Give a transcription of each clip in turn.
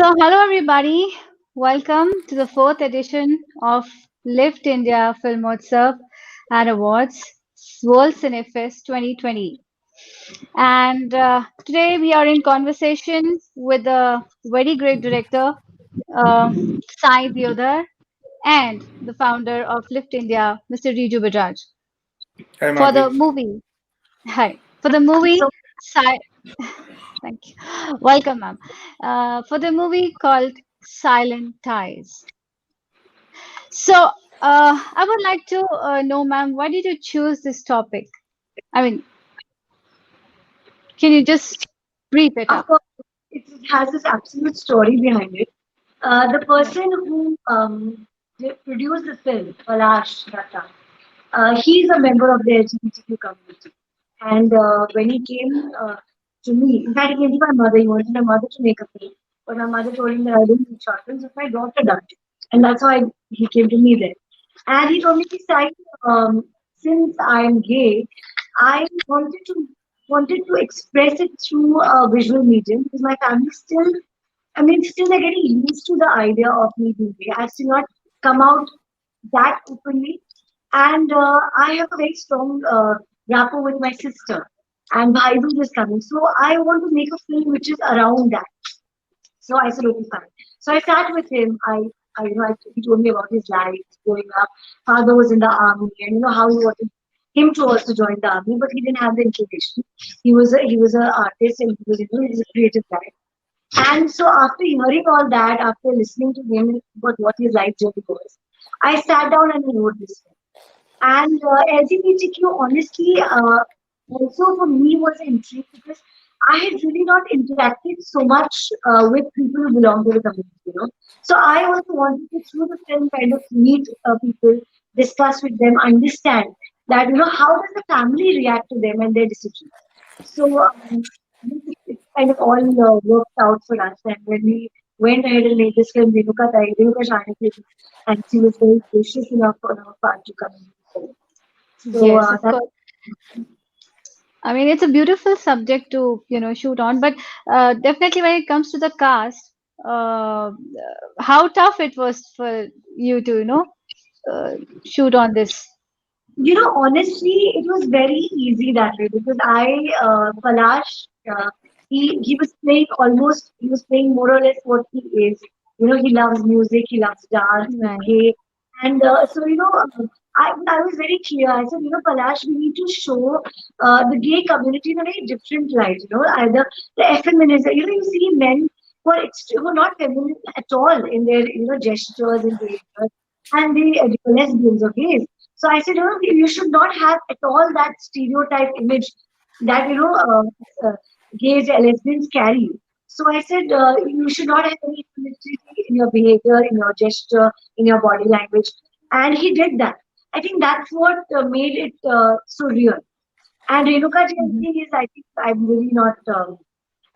Hello everybody. Welcome to the fourth edition of Lifft India Filmotsav and Awards World Cinefest 2020. And today we are in conversation with a very great director, uh, Deodhar, and the founder of Lifft India, Mr. Riju Bajaj, Hi, for the Madhavi. movie. Hi. For the movie, So Sai. Thank you. Welcome, ma'am. For the movie called Silent Ties. So, I would like to know, ma'am, why did you choose this topic? I mean, can you just brief it of up? course, it has this absolute story behind it. The Right. person who produced the film, Palash Datta, he's a member of the LGBTQ community. And when he came to me, in fact, he came to my mother. He wanted my mother to make a film, but my mother told him that I don't need short films. If my daughter does it, and that's why he came to me then. And he told me, "Sai, since I am gay, I wanted to express it through a visual medium because my family still, I mean, still they're getting used to the idea of me being gay. I still not come out that openly, and I have a very strong rapport with my sister, and Bhai Dooj is coming. So I want to make a film which is around that. So I said, okay, fine. So I sat with him. He told me about his life growing up. Father was in the army, and how he wanted him to also join the army, but he didn't have the inclination. He was an artist, and he was a creative guy. And so after hearing all that, after listening to him about what his life journey was, I sat down and I wrote this film. And LGBTQ, honestly, also for me was intrigued because I had really not interacted so much with people who belong to the community. So I also wanted to, through the film, kind of meet people, discuss with them, understand that, how does the family react to them and their decisions. So it kind of all worked out for us. And when we went ahead and made this film, Renuka Shahani came, and she was very gracious enough on her part to come in. So Yes, of that's course. I mean, it's a beautiful subject to, shoot on, but definitely when it comes to the cast, uh, how tough it was for you to, uh, shoot on this. honestly, it was very easy that way because Palash, he was playing he was playing more or less what he is. He loves music, he loves dance, he's Right. gay, and so I was very clear. I said, Palash, we need to show the gay community in a very different light. Either the effeminate, you see men who are not feminine at all in their gestures and behavior, and the lesbians or gays. So I said, you should not have at all that stereotype image that gays and lesbians carry. So I said, you should not have any femininity in your behavior, in your gesture, in your body language, and he did that. I think that's what made it so real. And Renuka Jain's Mhm. thing is, I think I'm really not.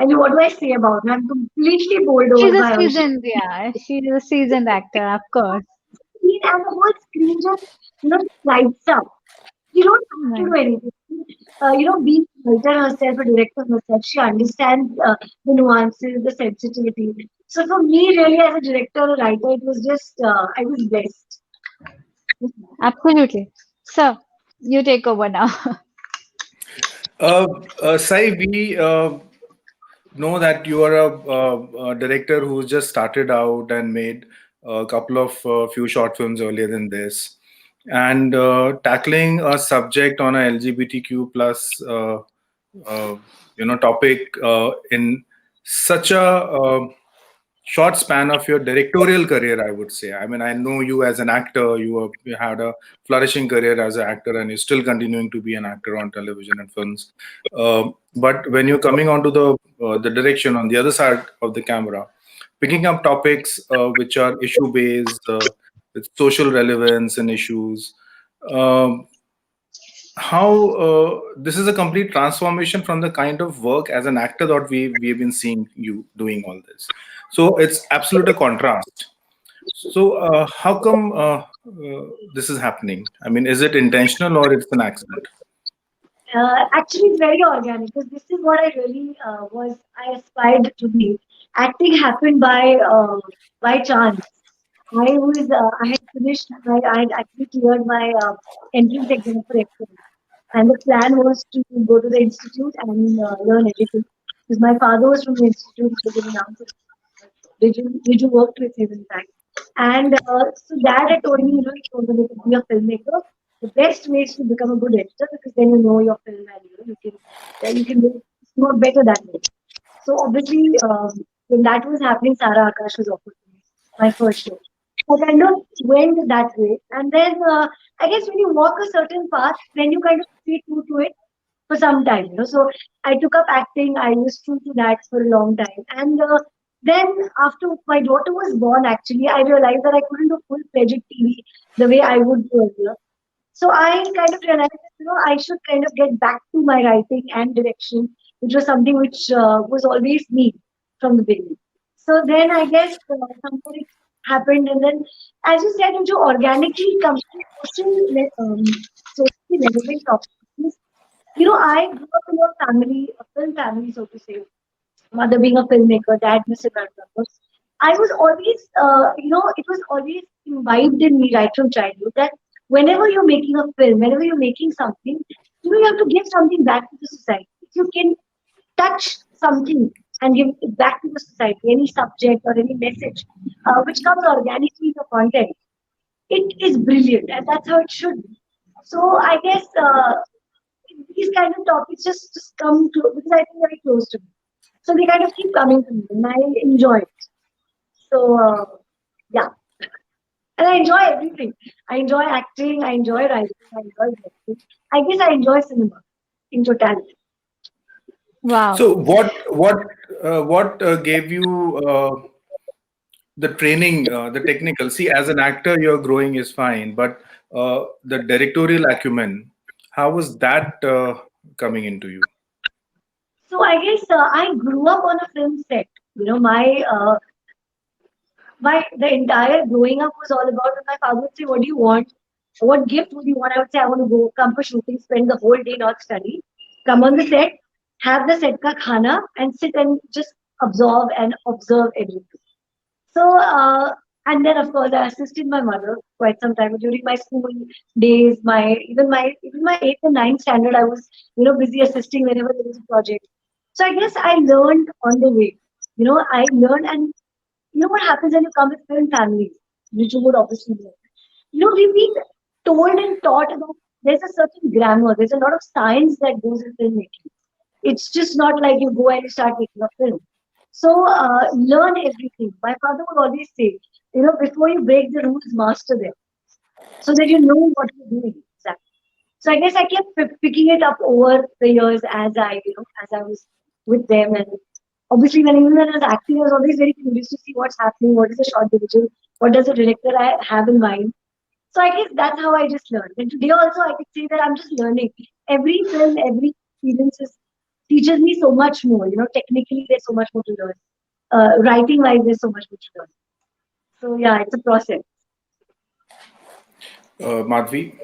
I mean, what do I say about her? I'm completely bowled She's over a by her. seasoned, yeah, she's a seasoned actor, of course. Screen and the whole screen just lights up. You don't have to Right. do anything. Being a writer herself, a director herself, she understands the nuances, the sensitivity. So for me, really, as a director or writer, it was just I was blessed. Absolutely. So, you take over now. Sai, we know that you are a director who's just started out and made a couple of few short films earlier than this, and tackling a subject on a LGBTQ plus topic in such a short span of your directorial career, I would say. I mean, I know you as an actor. You had a flourishing career as an actor, and you're still continuing to be an actor on television and films. But when you're coming onto the direction on the other side of the camera, picking up topics which are issue based, with social relevance and issues. Um, how this is a complete transformation from the kind of work as an actor that we've been seeing you doing all this. So it's absolute a contrast. So how come this is happening? I mean, is it intentional or it's an accident? Actually, it's very organic because this is what I really I aspired to be. acting happened by chance. I had finished. I had actually cleared my entrance exam for acting, and the plan was to go to the institute and learn everything. Because my father was from the institute, he was an announcer. Riju worked with him, in fact. And so dad had told me, he told me to be a filmmaker. The best way is to become a good editor because then you know your film and you can make more better that way. So obviously, when that was happening, Sara Akash was offered to me, my first show. I kind of went that way. And then I guess when you walk a certain path, then you kind of stay true to it for some time. So I took up acting. I was true to that for a long time. And then after my daughter was born, actually, I realized that I couldn't do full-fledged TV the way I would do earlier. So I kind of realized that, I should kind of get back to my writing and direction, which was something which was always me from the beginning. So then I guess something happened, and then, as you said, into organically comes to socially relevant topics. I grew up in a family, a film family, so to say. Mother being a filmmaker, dad Mr. Cinematographer. I was always, it was always imbibed in me right from childhood that whenever you're making a film, whenever you're making something, you have to give something back to the society. If you can touch something and give it back to the society, any subject or any message, which comes organically in the content, it is brilliant, and that's how it should be. So I guess these kind of topics just come to because I think very close to me. So they kind of keep coming to me, and I enjoy it. So yeah, and I enjoy everything. I enjoy acting. I enjoy writing. I enjoy directing. I guess I enjoy cinema in totality. Wow. So what gave you the training, the technical? See, as an actor, you're growing is fine, but the directorial acumen, how was that coming into you? So I guess I grew up on a film set. My the entire growing up was all about when my father would say, "What do you want? What gift would you want?" I would say, "I want to go come for shooting, spend the whole day not study, come on the set, have the set ka khana, and sit and just absorb and observe everything." So, and then of course I assisted my mother quite some time during my school days. My 8th and 9th standard, I was busy assisting whenever there was a project. So I guess I learned on the way. I learned, and what happens when you come with film families, which you would obviously know. We've been told and taught about there's a certain grammar, there's a lot of science that goes in filmmaking. It's just not like you go and you start making a film. So learn everything. My father would always say, before you break the rules, master them, so that you know what you're doing exactly. So I guess I kept picking it up over the years as I was with them, and obviously even when I was acting, I was always very curious to see what's happening, what is the shot division, what does the director I have in mind. So I guess that's how I just learned. And today also I could say that I'm just learning. Every film, every experience teaches me so much more. Technically there's so much more to learn. Writing wise, there's so much more to learn. So yeah, it's a process. Madhvi?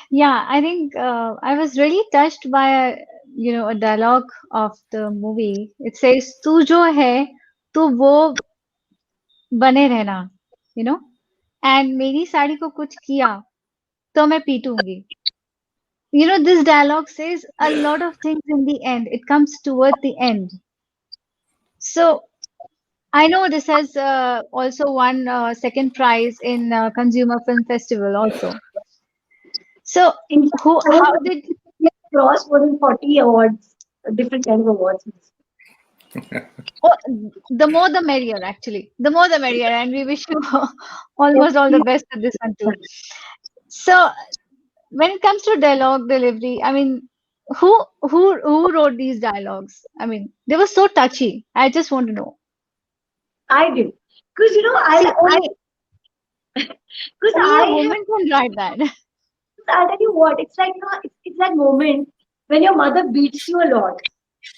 Yeah, I think I was really touched by a dialogue of the movie. It says, "तू जो है, तू वो बने रहना," you know, and मेरी साड़ी को कुछ किया तो मैं पीटूंगी. This dialogue says a lot of things in the end. It comes toward the end. So I know this has also won second prize in Consumer Film Festival also. So In fact, how did we have crossed more than 40 awards, different kind of awards. oh, the more the merrier, actually. The more the merrier, and we wish you almost all the best at this one too. So when it comes to dialogue delivery, I mean, who wrote these dialogues? I mean, they were so touchy. I just want to know. I did. Because See, I because only a I have woman can write that. I'll tell you what, it's like it's that moment when your mother beats you a lot,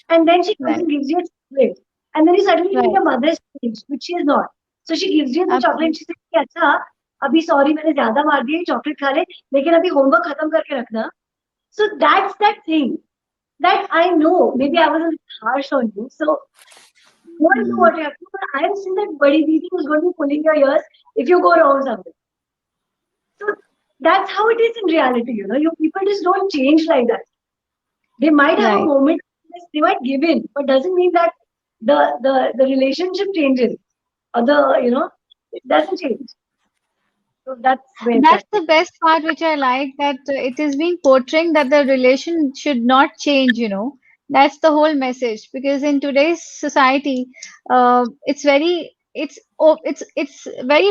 and then she comes Right, and gives you a chocolate, and then you suddenly think right. your mother is changed, which she is not. So she gives you the chocolate and Absolutely. she says कि अच्छा अभी sorry मैंने ज़्यादा मार दिया chocolate खा ले लेकिन अभी homework खत्म करके रखना. So that's that thing that I know maybe I was a little harsh on you. So Go and do Hmm. what you have to. But I am still that buddy Didi who's going to be pulling your ears if you go wrong somewhere. So that's how it is in reality, you know. You people just don't change like that. They might have a Right. moment, they might give in, but doesn't mean that the relationship changes. Or it doesn't change. So that's where That's that is. the best part, which I like, that it is being portraying that the relation should not change, you know. That's the whole message. Because in today's society, it's very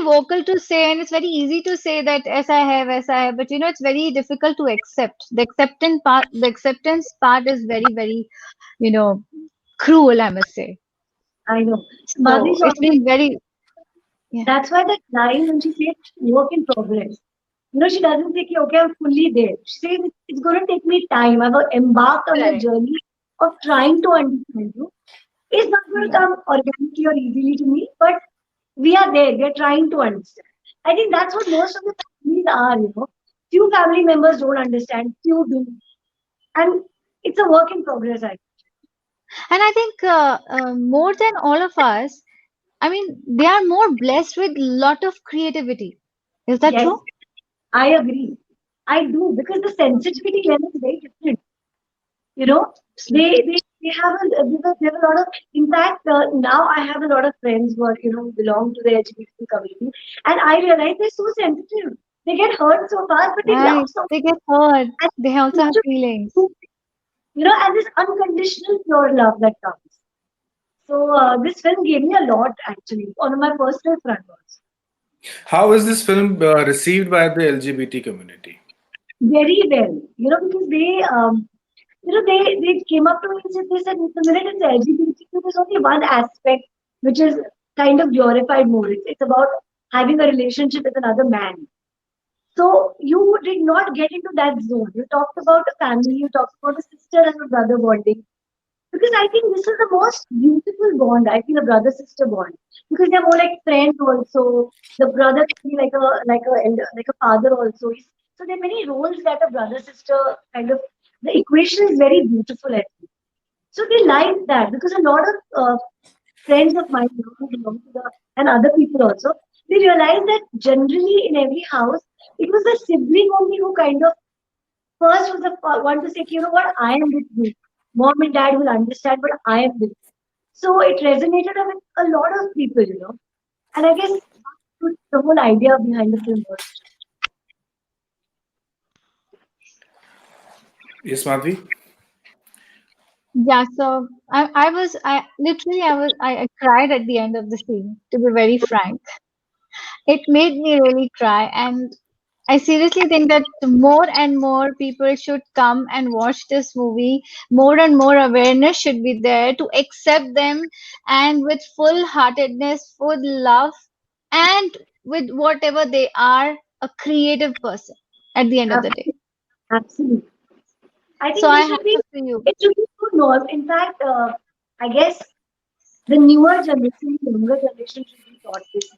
vocal to say, and it's very easy to say that as I have, but you know, it's very difficult to accept. The acceptance part is very, very, you know, cruel, I must say. I know. So Madhuri's it's also, been very, yeah, that's why that line when she says work in progress, she doesn't say, okay, I'm fully there. She says it's going to take me time. I've embarked on the correct. journey of trying to understand you. It's not going to Yeah. come organically or easily to me, but we are there. We are trying to understand. I think that's what most of the families are. Few family members don't understand, few do. And it's a work in progress, I think. And I think more than all of us, I mean, they are more blessed with lot of creativity. Is that Yes, true? I agree. I do because the sensitivity level is very different. You know, Absolutely. they have a lot of. In fact, now I have a lot of friends who are belong to the LGBT community, and I realize they're so sensitive. They get hurt so fast, but they love Right. so They get hurt. much. They also And have feelings. and this unconditional pure love that comes. So this film gave me a lot actually on my personal front also. How is this film received by the LGBT community? Very well, because they came up to me and said, the minute it's LGBTQ, there's only one aspect which is kind of glorified more. It's about having a relationship with another man. So you did not get into that zone. You talked about a family, you talked about a sister and a brother bonding. Because I think this is the most beautiful bond. I feel a brother sister bond because they're more like friends also. The brother can be like a father also. So there are many roles that a brother sister kind of the equation is very beautiful. I think. So they like that because a lot of friends of mine who belong to the and other people also they realize that generally in every house it was the sibling only who kind of first was the one to say, you know what, I am with you. Mom and dad will understand, but I am with you. So it resonated with a lot of people. And I guess that's the whole idea behind the film was. Yes, Madhvi? Yeah, so I literally, I cried at the end of the scene, to be very frank. It made me really cry, and I seriously think that more and more people should come and watch this movie. More and more awareness should be there to accept them, and with full heartedness, full love, and with whatever they are, a creative person at the end of the day. Absolutely. Absolutely. I So think I they have should be, to see you. it should be so normal. In fact, I guess the newer generation, the younger generation should be taught this.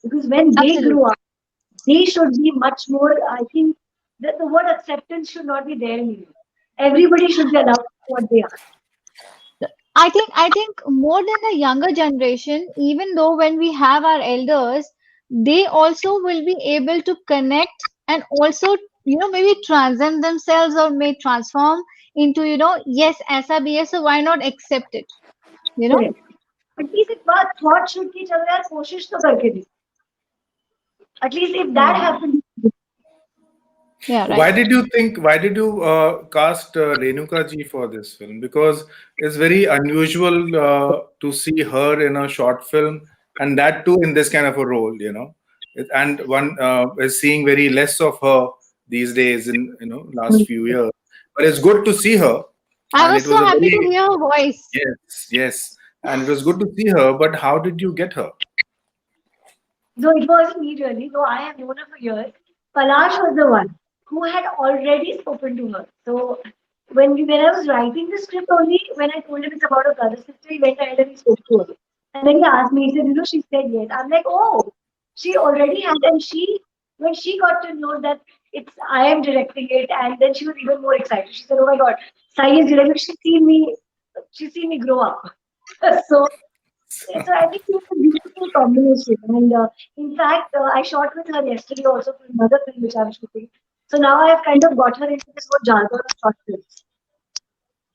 Because when they grow Absolutely. up, they should be much more, I think, that the word acceptance should not be there anymore. Everybody should be allowed what they are. I think more than the younger generation, even though when we have our elders, they also will be able to connect and also, you know, maybe transcend themselves or may transform into, you know, yes, ऐसा भी है, so why not accept it? You know? Correct. At least एक बात thought should की चलो यार कोशिश तो करके दी at least if that Yeah. Happens Yeah, Why right. did you think? Why did you cast Renuka ji for this film? Because it's very unusual to see her in a short film, and that too in this kind of a role. And one is seeing very less of her these days in last few years. But it's good to see her, I and was it so was a happy to very hear her voice. yes, yes, and it was good to see her. But how did you get her? No, it wasn't me really, though I have known her for years. Palash was the one who had already spoken to her. So when I was writing the script only, when I told him it's about a brother sister, he went ahead and he spoke to her. And then he asked me, he said, she said yes. I'm like, oh, she already had, and when she got to know that I am directing it, and then she was even more excited. She said, oh my God, Sai is directing. She's seen me grow up. So So I think it's a beautiful combination. And in fact, I shot with her yesterday also for another film which I'm shooting. So now I've kind of got her into this whole jargon of short films.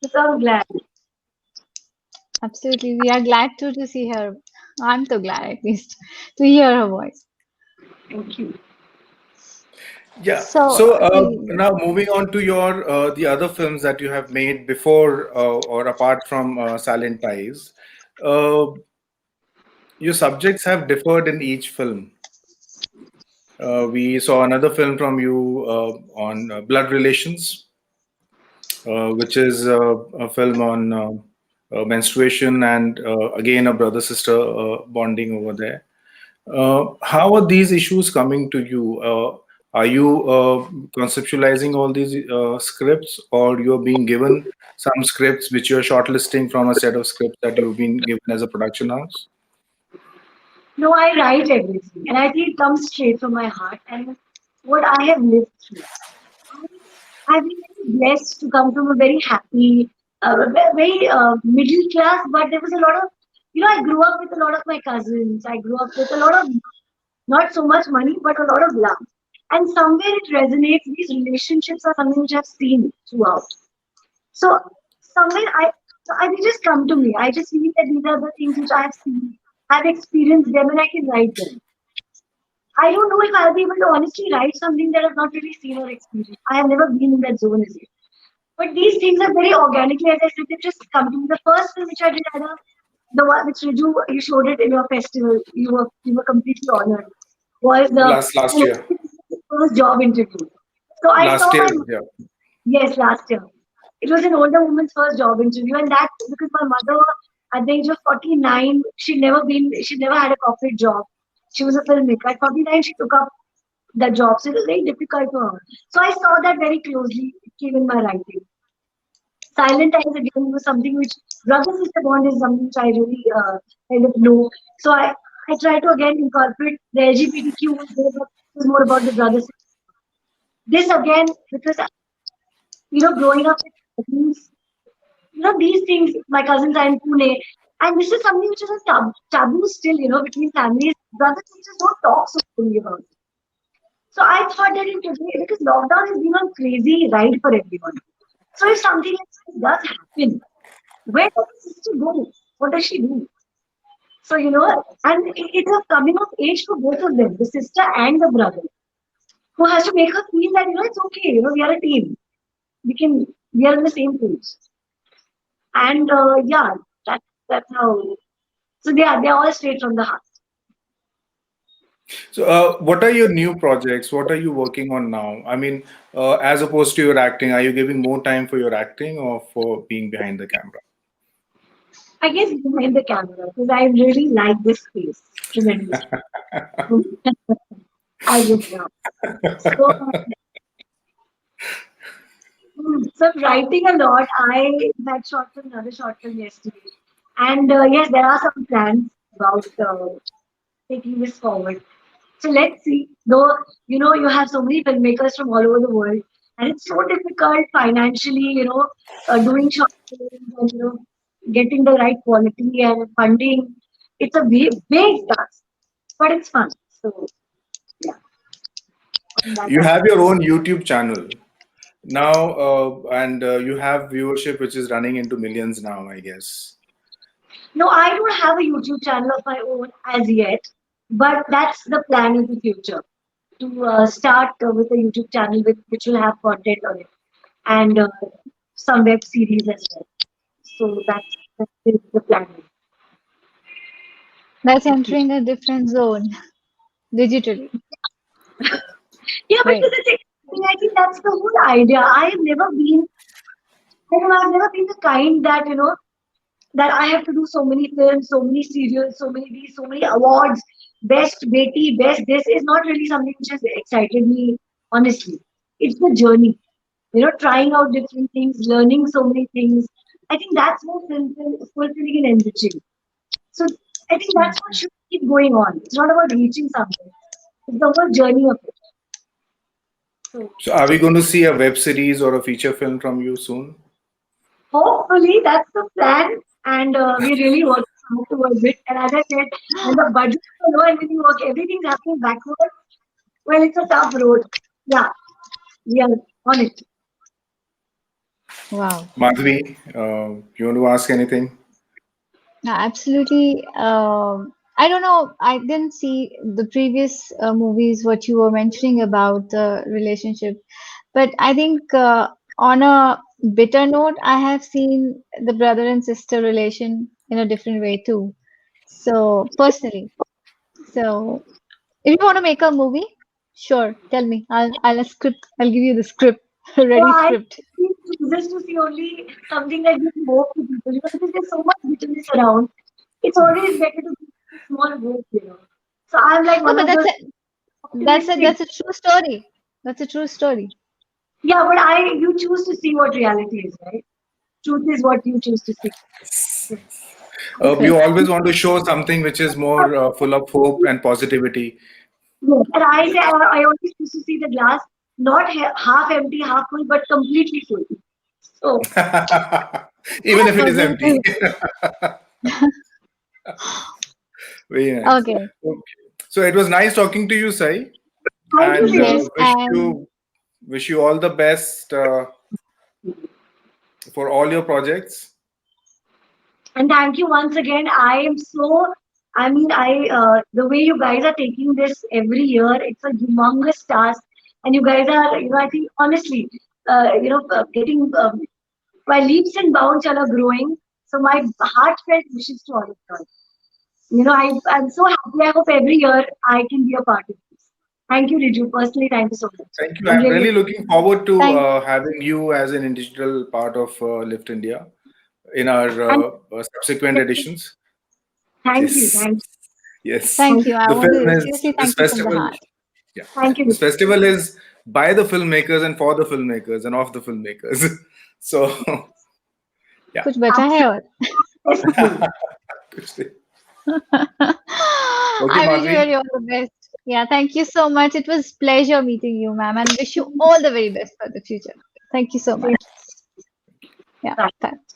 So I'm glad. Absolutely. We are glad to see her. I'm so glad at least to hear her voice. Thank you. Yeah. So, So okay, now moving on to your the other films that you have made before or apart from Silent Ties, uh, your subjects have differed in each film. We saw another film from you on blood relations, which is a film on menstruation and again a brother sister bonding over there. How are these issues coming to you? Are you conceptualizing all these scripts, or you're being given some scripts which you're shortlisting from a set of scripts that you've been given as a production house? No, I write everything, and I think it comes straight from my heart and what I have lived through. I've been very blessed to come from a very happy, very middle class, but there was a lot of, I grew up with a lot of my cousins. I grew up with a lot of, not so much money, but a lot of love. And somewhere it resonates, these relationships are something which I've seen throughout. So somewhere they just come to me. I just feel that these are the things which I have seen, I've experienced them, and I can write them. I don't know if I'll be able to honestly write something that I've not really seen or experienced. I have never been in that zone as yet. But these things are very organically, as I said, they just come to me. The first film which I did, Anna, the one which Riju, you showed it in your festival, you were completely honored, was the Last year, first job interview. So I last saw year, my, yeah. yes, last year. It was an older woman's first job interview, and that because my mother, at the age of 49, she'd never had a corporate job. She was a filmmaker. At 49, she took up the job, so it was very difficult for her. So I saw that very closely. It came in my writing. Silent Eyes again was something which brother sister bond is something which I really kind of know. So I try to again incorporate the LGBTQ was there, but it was more about the brother sister. This again because growing up with cousins, these things my cousins are in Pune, and this is something which is a taboo still between families. Brother sisters don't talk so openly about it. So I thought that in today because lockdown has been on crazy ride for everyone. So if something like this does happen, where does the sister go? What does she do? So, and it's a coming of age for both of them, the sister and the brother, who has to make her feel that, it's okay, we are a team. We are on the same page. And yeah, that's how. So they're all straight from the heart. So, what are your new projects? What are you working on now? I mean, as opposed to your acting, are you giving more time for your acting or for being behind the camera? I guess behind the camera, because I really like this space tremendously. I would love. So, so I'm writing a lot. I had shot film, another short film yesterday. And yes, there are some plans about taking this forward. So let's see. Though, you have so many filmmakers from all over the world, and it's so difficult financially, doing short films and, getting the right quality and funding. It's a big task, but it's fun. So, yeah, on that You have aspect. your own YouTube channel now, and you have viewership which is running into millions now, I guess. No, I don't have a YouTube channel of my own as yet, but that's the plan in the future to start with a YouTube channel which will have content on it and some web series as well. So that's the plan. that's Let's see. entering a different zone digitally, Yeah, right? because I think that's the whole idea. I've never been the kind that that I have to do so many films, so many serials, so many these, so many awards, best Betty, best this is not really something which has excited me, honestly. It's the journey, trying out different things, learning so many things. I think that's more fulfilling and enriching. So I think that's what should keep going on. It's not about reaching something. It's the whole journey of it. So So, are we going to see a web series or a feature film from you soon? hopefully that's the plan, and we're really working towards it. And as I said, when the budget is low and when you work, everything's happening backwards. Well, it's a tough road. Yeah, we are on it. Wow. Madhavi, you want to ask anything? No, absolutely. I don't know. I didn't see the previous movies, what you were mentioning about the relationship. But I think on a bitter note, I have seen the brother and sister relation in a different way too. So, personally. So, if you want to make a movie, sure, tell me. I'll give you the script, So ready I script. chooses to see only something that gives hope to people. Because there's so much bitterness around. It's always better to give a small hope. So I'm like No, one but of those optimistic. that's a true story. That's a true story. Yeah, but you choose to see what reality is, right? Truth is what you choose to see. We Okay. always want to show something which is more full of hope and positivity. Yes. And I always choose to see the glass not half empty, half full, but completely full. So Even if it is Okay. empty. Very nice. Okay. Okay. So it was nice talking to you, Sai, thank you, and Riju. Yes, and wish you all the best for all your projects. And thank you once again. The way you guys are taking this every year, it's a humongous task. And you guys are, I think honestly, getting, while leaps and bounds y'all are growing. So my heartfelt wishes to all of you. I'm so happy. I hope every year I can be a part of this. Thank you, Riju. Personally, thank you so much. Thank you. I'm I'm really really looking forward to thank having you as an integral part of Lift India in our and subsequent editions. thank you, Yes, yes. thank thank you. you, I The want film to is seriously this thank you from the festival. heart. Yeah, thank you. this festival is by the filmmakers and for the filmmakers and of the filmmakers. So, yeah. कुछ बचा है और Absolutely. Okay, I wish you Madhvi. really all the best. Yeah, thank you so much. It was pleasure meeting you, ma'am, and wish you all the very best for the future. Thank you so Same. much. Yeah, Bye. thanks.